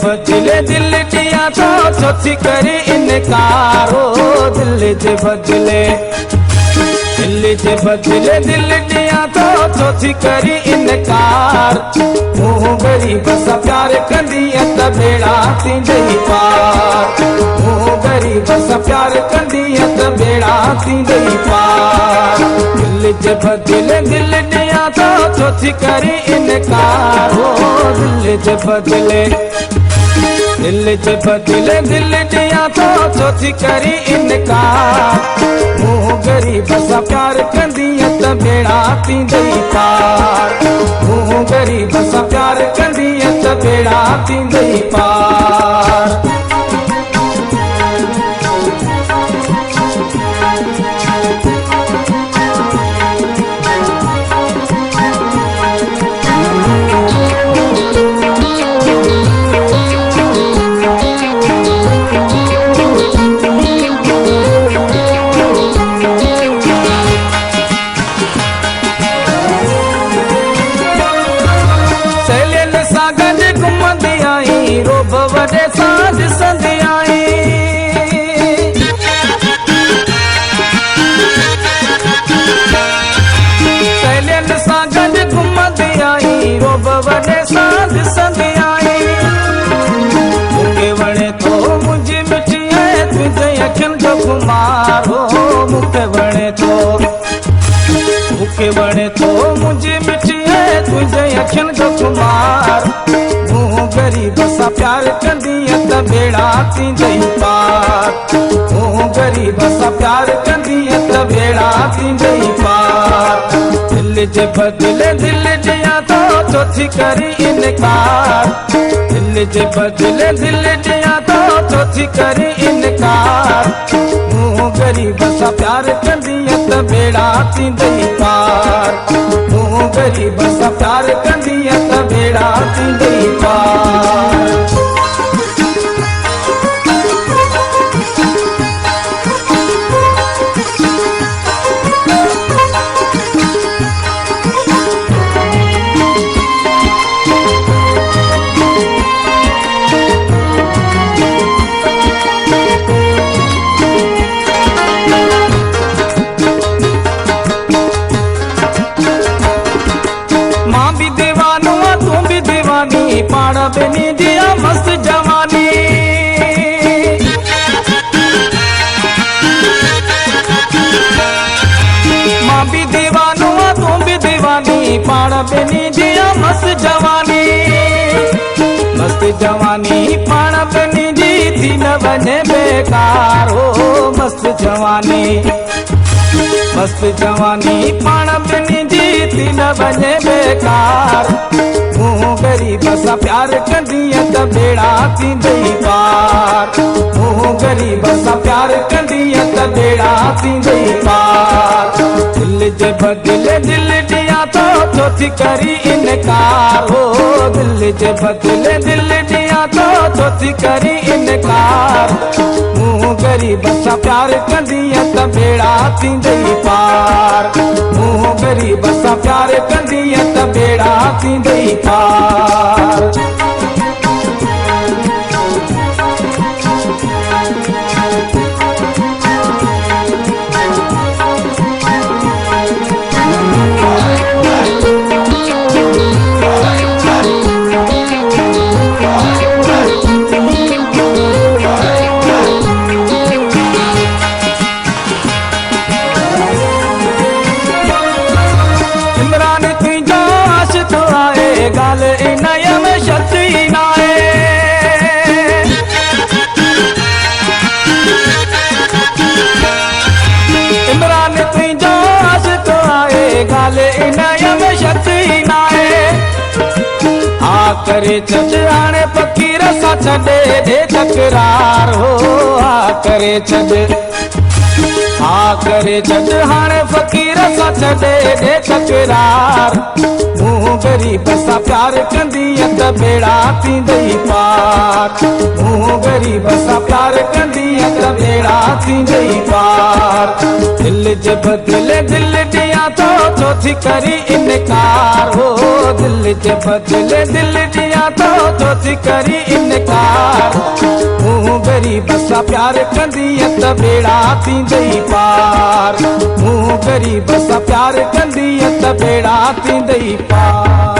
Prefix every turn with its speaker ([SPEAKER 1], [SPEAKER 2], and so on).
[SPEAKER 1] बदले दिल दिया तो छोटी करी इनकार हो दिल जे बदले दिल दिया तो छोटी करी इनकार मुँह गरीब सा प्यार कंदी त बेड़ा थींदई पार मुँह गरीब सा प्यार कंदी त बेड़ा थींदई पार दिल जे बदले दिल दिया तो छोटी करी इनकार हो दिल जे बदले दिल दिया तो छोटी करी इनकार मुँह गरीब सा प्यार कंदी त बेड़ा थींदई पार मुँह गरीब सा प्यार कंदी त बेड़ा थींदई पार रोब वडे साज संधियाई सैलन सां गॾु घुमंदी आई रोब वडे साज संधियाई मूंखे वणे थो मुंहिंजी मिठी आहे तुंहिंजे अखियुनि जो खुमार हो मूंखे वणे थो मुंहिंजी मिठी आहे तुंहिंजे अखियुनि जो खुमार गरीब सा प्यार कंदी त बेड़ा थींदई पार मुँह गरीब सा प्यार कंदी त बेड़ा थींदई पार दिल जे बदले दिल दिया तो छोटी करी इनकार दिल जे बदले दिल दिया तो छोटी करी इनकार मुँह गरीब सा प्यार कंदी त बेड़ा थींदई पार मुँह गरीब सा प्यार कंदी त बेड़ा थींदई पार पाण बिनी दिया मस्त जवानी मां भी दीवानो तू भी दीवानी पाण बिनी दिया मस्त जवानी पाण बिनी जी थी न वने बेकार हो मस्त जवानी पाण बिनी जी थी न वने बेकार मुँह गरीब सा प्यार कंदी त बेड़ा थींदई पार मुँह गरीब सा प्यार कंदी त बेड़ा थींदई पार दिल जे बदले दिल दिया तो छोटी करी इनकार हो दिल जे बदले दिल दिया तो छोटी करी इनकार मुँह गरीब सा प्यार कंदी त बेड़ा थींदई पार मुँह गरीब सा प्यार कंदी त बेड़ा थींदई पार गाल इनाय में शक्ति नाए इमरान तुझो आशिक़ आए गाल इनाय में शक्ति नाए आ करे छॾ हाणे फ़क़ीर सां छॾे दे तकरार हो आ करे छॾ हाणे फ़क़ीर सां छॾे दे तकरार मुँह गरीब सा प्यार कंदी त बेड़ा थींदई पार मुँह गरीब सा प्यार कंदी त बेड़ा थींदई पार दिल जे बदले दिल दिया तो छो थी करी इनकार हो दिल जे बदले दिल दिया तो छो थी करी इनकार हूँ ग़रीब सां प्यार कंदी त बेड़ा थींदई पार हूँ ग़रीब सां प्यार कंदी त बेड़ा थींदई पार।